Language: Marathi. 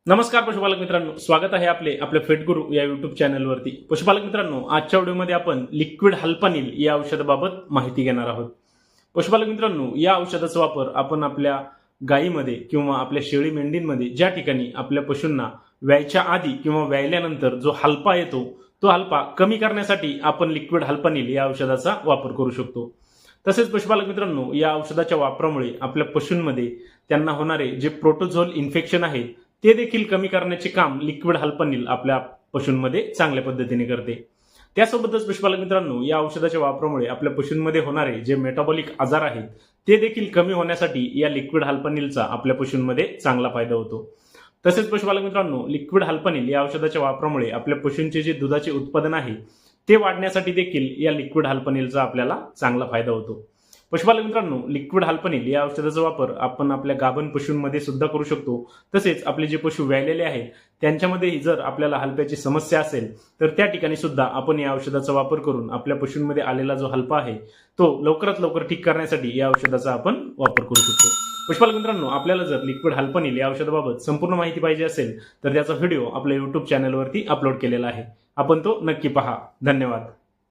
नमस्कार पशुपालक मित्रांनो, स्वागत आहे आपल्या फेटगुरु या युट्यूब चॅनलवरती। पशुपालक मित्रांनो, आजच्या व्हिडिओमध्ये आपण लिक्विड हल्पानील या औषधाबाबत माहिती घेणार आहोत। पशुपालक मित्रांनो, या औषधाचा वापर आपण आपल्या गायीमध्ये किंवा आपल्या शेळी मेंढींमध्ये ज्या ठिकाणी आपल्या पशूंना व्यायच्या आधी किंवा व्यायल्यानंतर जो हलपा येतो तो हलपा कमी करण्यासाठी आपण लिक्विड हल्पानील या औषधाचा वापर करू शकतो। तसेच पशुपालक मित्रांनो, या औषधाच्या वापरामुळे आपल्या पशूंमध्ये त्यांना होणारे जे प्रोटोझोल इन्फेक्शन आहे ते देखील कमी करण्याचे काम लिक्विड हल्पानील आपल्या पशूंमध्ये चांगल्या पद्धतीने करते। त्यासोबतच पशुपालक मित्रांनो, या औषधाच्या वापरामुळे आपल्या पशूंमध्ये होणारे जे मेटाबॉलिक आजार आहेत ते देखील कमी होण्यासाठी या लिक्विड हल्पानीलचा आपल्या पशूंमध्ये चांगला फायदा होतो। तसेच पशुपालक मित्रांनो, लिक्विड हल्पानील या औषधाच्या वापरामुळे आपल्या पशूंचे जे दुधाचे उत्पादन आहे ते वाढण्यासाठी देखील या लिक्विड हल्पानीलचा आपल्याला चांगला फायदा होतो। पशुपालक मित्रांनो, लिक्विड हल्पानील या औषधाचा वापर आपण आपल्या गाभण पशूंमध्ये सुद्धा करू शकतो। तसेच आपले जे पशु व्यायलेले आहेत त्यांच्यामध्ये जर आपल्याला हलप्याची समस्या असेल तर त्या ठिकाणी सुद्धा आपण या औषधाचा वापर करून आपल्या पशूंमध्ये आलेला जो हलपा आहे तो लवकरात लवकर ठीक करण्यासाठी या औषधाचा आपण वापर करू शकतो। पशुपालक मित्रांनो, आपल्याला जर लिक्विड हल्पानील या औषधाबाबत संपूर्ण माहिती पाहिजे असेल तर त्याचा व्हिडिओ आपल्या YouTube चॅनलवरती अपलोड केलेला आहे, आपण तो नक्की पहा। धन्यवाद।